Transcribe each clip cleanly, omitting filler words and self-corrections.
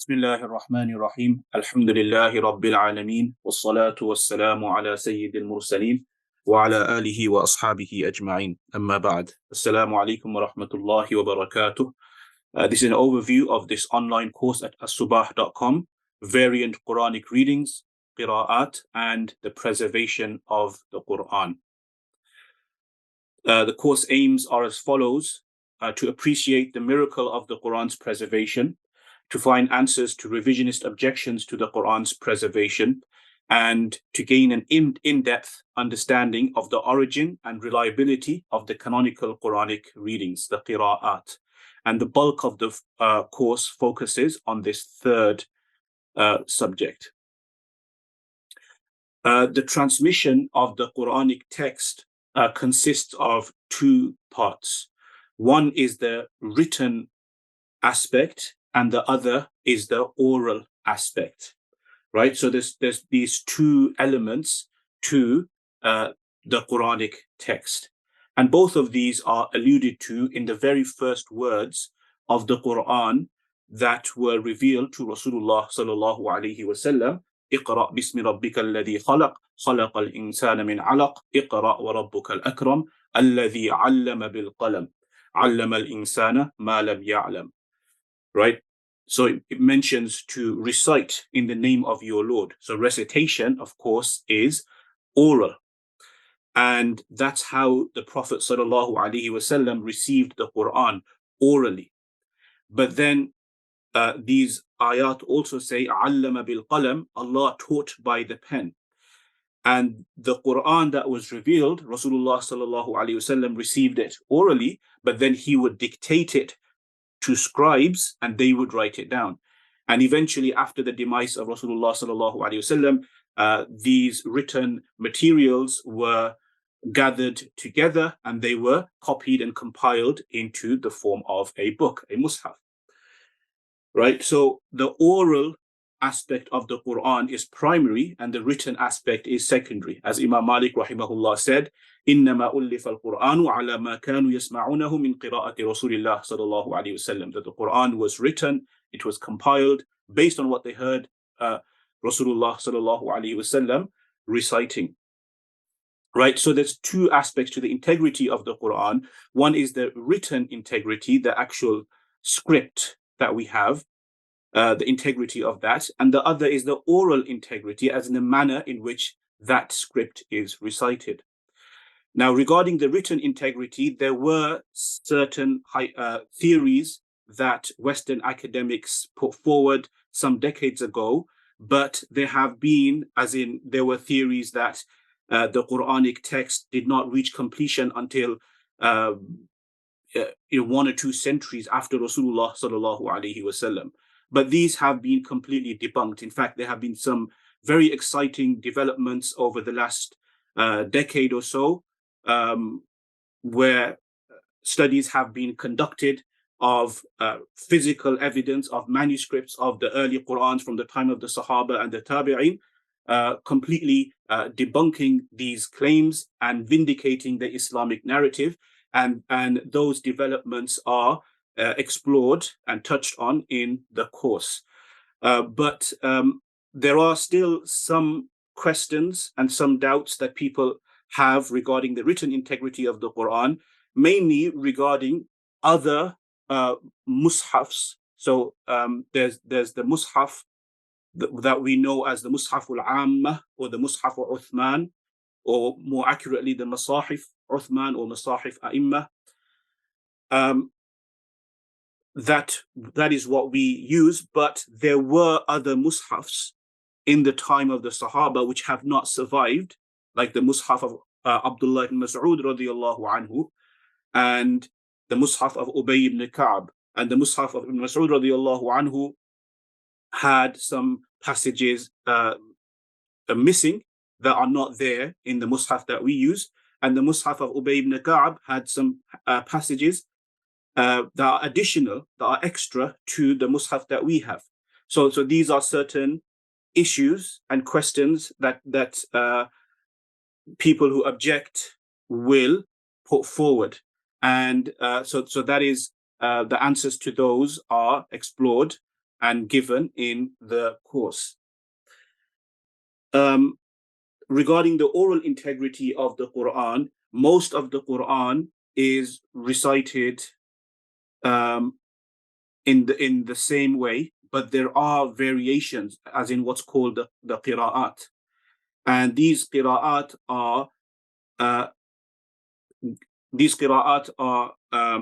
بسم الله الرحمن الرحيم الحمد لله رب العالمين والصلاة والسلام على سيد المرسلين وعلى آله وأصحابه أجمعين أما بعد السلام عليكم ورحمة الله وبركاته. This is an overview of this online course at As-Subah.com, variant Quranic readings, qira'at, and the preservation of the Qur'an. The course aims are as follows: to appreciate the miracle of the Qur'an's preservation, to find answers to revisionist objections to the Qur'an's preservation, and to gain an in-depth understanding of the origin and reliability of the canonical Quranic readings, the qira'at. And the bulk of the course focuses on this third subject. The transmission of the Quranic text consists of two parts. One is the written aspect, and the other is the oral aspect, right? So there's these two elements to the Quranic text. And both of these are alluded to in the very first words of the Qur'an that were revealed to Rasulullah sallallahu alaihi wasallam. اقرأ باسم ربك الذي خلق خلق الإنسان من علق اقرأ وربك الأكرم الذي علم بالقلم علم الإنسان ما لم يعلم. Right? So it mentions to recite in the name of your Lord. So recitation, of course, is oral. And that's how the Prophet sallallahu alaihi wasallam received the Quran, orally. But then these ayat also say, allama bil qalam, Allah taught by the pen. And the Quran that was revealed, Rasulullah sallallahu alaihi wasallam received it orally, but then he would dictate it to scribes and they would write it down. And eventually, after the demise of Rasulullah sallallahu alaihi wasallam, these written materials were gathered together and they were copied and compiled into the form of a book, a mushaf. Right? So the oral aspect of the Quran is primary and the written aspect is secondary. As Imam Malik rahimahullah said, إِنَّمَا أُلِّفَ الْقُرْآنُ عَلَى مَا كَانُوا يَسْمَعُونَهُ مِنْ قِرَاءَةِ رَسُولِ اللَّهِ صَلَى اللَّهُ عَلَيْهِ وَسَلَّمَ. That the Quran was written, it was compiled based on what they heard Rasulullah sallallahu alaihi wasallam reciting. Right, so there's two aspects to the integrity of the Quran. One is the written integrity, the actual script that we have, the integrity of that, and the other is the oral integrity, as in the manner in which that script is recited. Now, regarding the written integrity, there were certain theories that Western academics put forward some decades ago, but there have been, as in there were theories that the Quranic text did not reach completion until 1 or 2 centuries after Rasulullah sallallahu alaihi wasallam. But these have been completely debunked. In fact, there have been some very exciting developments over the last decade or so, where studies have been conducted of physical evidence of manuscripts of the early Qur'ans from the time of the Sahaba and the Tabi'in, completely debunking these claims and vindicating the Islamic narrative. And those developments are explored and touched on in the course. But there are still some questions and some doubts that people have regarding the written integrity of the Quran, mainly regarding other mushafs. So there's the mushaf that we know as the Mushaf al-Amma or the Mushaf al-Uthman, or more accurately the Masahif Uthman or Masahif A'imma. That is what we use, but there were other mushafs in the time of the Sahaba which have not survived, like the Mushaf of Abdullah ibn Mas'ud radiyallahu anhu, and the Mushaf of Ubay ibn Ka'b. And the Mushaf of Ibn Mas'ud radiyallahu anhu had some passages missing that are not there in the Mushaf that we use. And the Mushaf of Ubay ibn Ka'b had some passages that are additional, that are extra to the Mushaf that we have. So these are certain issues and questions that people who object will put forward. And so that is the answers to those are explored and given in the course. Regarding the oral integrity of the Qur'an, most of the Qur'an is recited in the same way, but there are variations, as in what's called the qira'at. And these qira'at are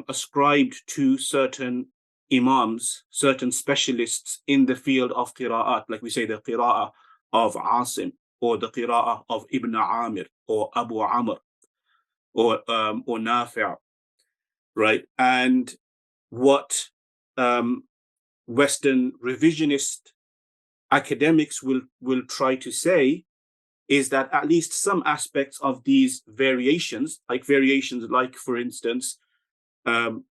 ascribed to certain imams, certain specialists in the field of qira'at, like we say the qira'ah of Asim, or the qira'ah of Ibn Amir, or Abu Amr, or Nafi', right? And what Western revisionist academics will try to say is that at least some aspects of these variations, like for instance, غير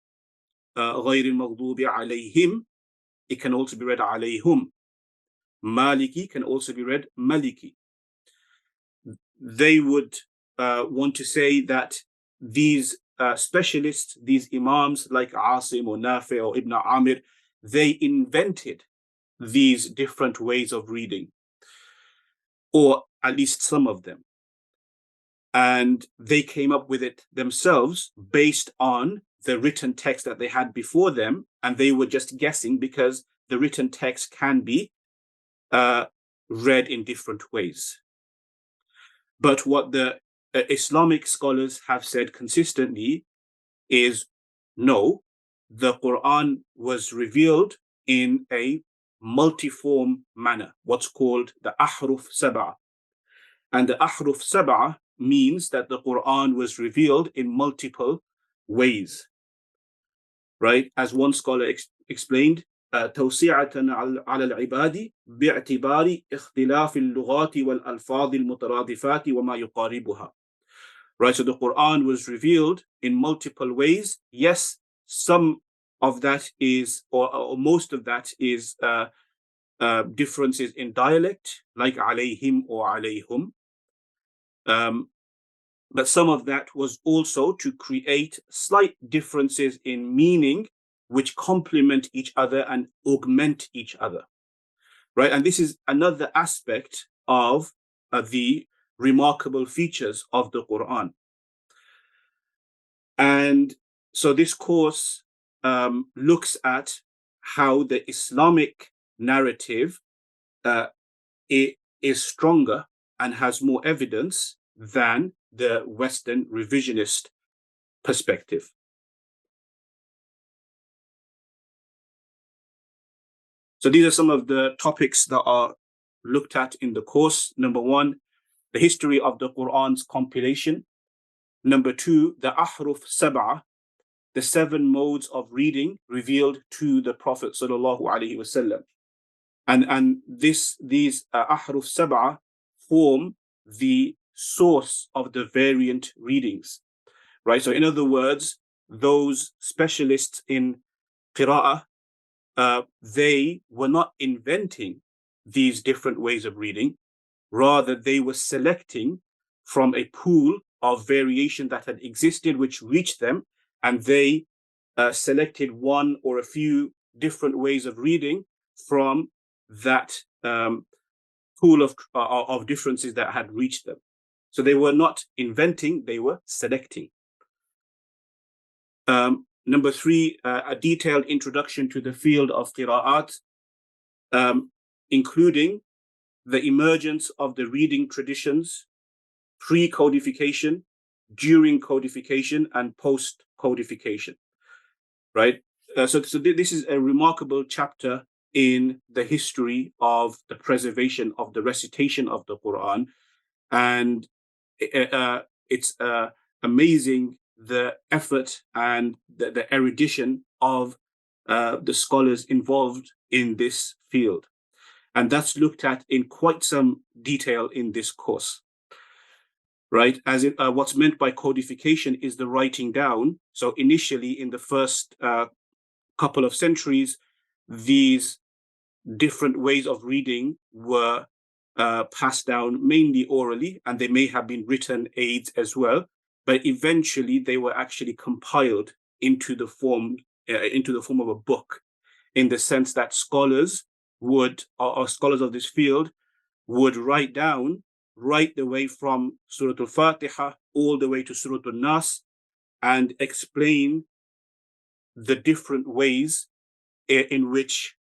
المغضوب عليهم, it can also be read عليهم. Maliki can also be read Maliki. They would want to say that these specialists, these imams like Asim or Nafi or Ibn Amir, they invented these different ways of reading, or at least some of them. And they came up with it themselves based on the written text that they had before them, and they were just guessing because the written text can be read in different ways. But what the Islamic scholars have said consistently is no, the Quran was revealed in a multiform manner, what's called the aḥruf sab'a. And the aḥruf sab'a means that the Quran was revealed in multiple ways, right? As one scholar explained, توسعة على العباد باعتبار اختلاف اللغات والألفاظ المترادفات وما يقاربها. Right, so the Quran was revealed in multiple ways. Yes, some of that is, or most of that is differences in dialect, like alayhim or alayhum. But some of that was also to create slight differences in meaning, which complement each other and augment each other, right? And this is another aspect of the remarkable features of the Quran. And so this course looks at how the Islamic narrative is stronger and has more evidence than the Western revisionist perspective. So these are some of the topics that are looked at in the course. Number one, the history of the Quran's compilation. Number two, the aḥruf sab'a, the 7 modes of reading revealed to the Prophet sallallahu alaihi wasallam. And these aḥruf sab'a form the source of the variant readings, right? So in other words, those specialists in qira'ah, they were not inventing these different ways of reading. Rather, they were selecting from a pool of variation that had existed, which reached them, and they selected one or a few different ways of reading from that pool of differences that had reached them. So they were not inventing, they were selecting. Number three, a detailed introduction to the field of qira'at, including the emergence of the reading traditions, pre-codification, during codification, and post-codification, right? So this is a remarkable chapter in the history of the preservation of the recitation of the Quran. And it's amazing the effort and the erudition of the scholars involved in this field. And that's looked at in quite some detail in this course, right? As what's meant by codification is the writing down. So initially, in the first couple of centuries, these different ways of reading were passed down mainly orally, and they may have been written aids as well. But eventually, they were actually compiled into the form of a book, in the sense that scholars would, or scholars of this field, would write down right the way from Surah Al-Fatiha all the way to Surah Al-Nas and explain the different ways in which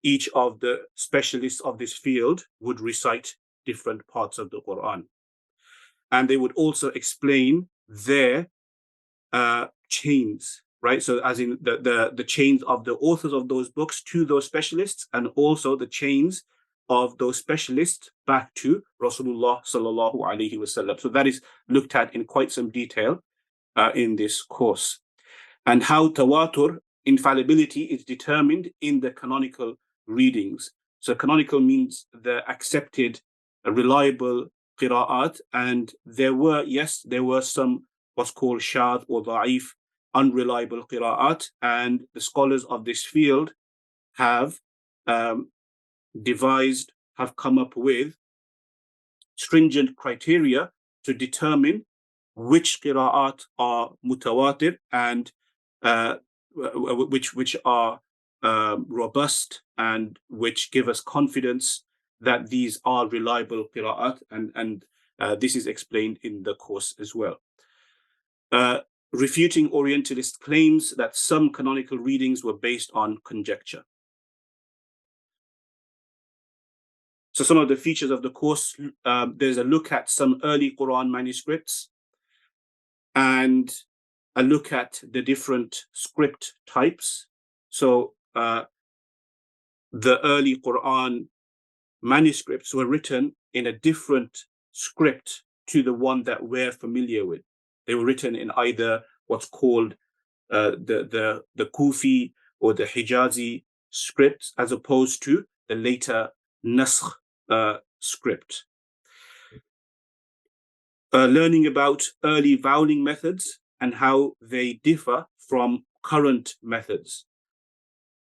each of the specialists of this field would recite different parts of the Quran. And they would also explain their chains, right? So as in the chains of the authors of those books to those specialists, and also the chains of those specialists back to Rasulullah sallallahu alaihi wasallam. So that is looked at in quite some detail in this course. And how tawatur, infallibility, is determined in the canonical readings. So canonical means the accepted, reliable qira'at, and there were some what's called shadh or da'if, unreliable qira'at, and the scholars of this field have come up with stringent criteria to determine which qira'at are mutawatir and which are robust and which give us confidence that these are reliable qira'at, and this is explained in the course as well. Refuting Orientalist claims that some canonical readings were based on conjecture. So some of the features of the course, there's a look at some early Quran manuscripts and a look at the different script types. So the early Quran manuscripts were written in a different script to the one that we're familiar with. They were written in either what's called the Kufi or the Hijazi script, as opposed to the later Nasakh script. Learning about early vowelling methods and how they differ from current methods,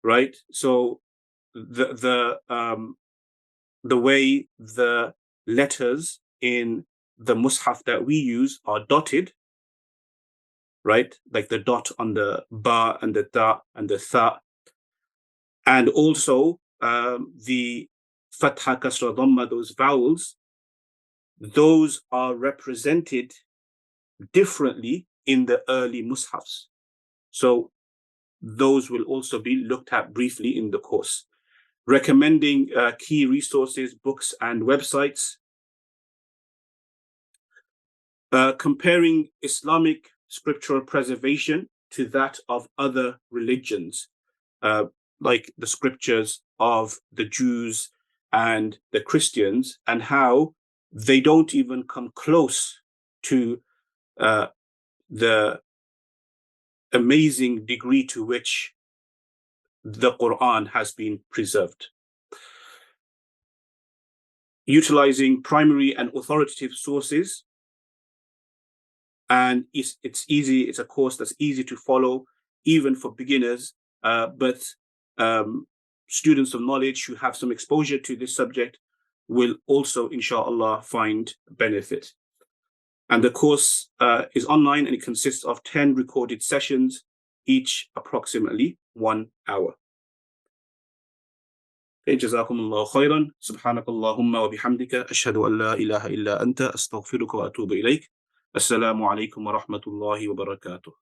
right? So the way the letters in the Mus'haf that we use are dotted, right? Like the dot on the ba and the da and the tha, and also the fatha, kasra, dhamma, those vowels, those are represented differently in the early Mus'hafs. So those will also be looked at briefly in the course. Recommending key resources, books, and websites. Comparing Islamic scriptural preservation to that of other religions, like the scriptures of the Jews and the Christians, and how they don't even come close to the amazing degree to which the Qur'an has been preserved. Utilizing primary and authoritative sources. And it's easy, it's a course that's easy to follow, even for beginners, but students of knowledge who have some exposure to this subject will also, inshallah, find benefit. And the course is online, and it consists of 10 recorded sessions, each approximately 1 hour. جزاكم الله خيرا. سبحانك اللهم وبحمدك أشهد أن لا إله إلا أنت أستغفرك وأتوب إليك. السلام عليكم ورحمة الله وبركاته.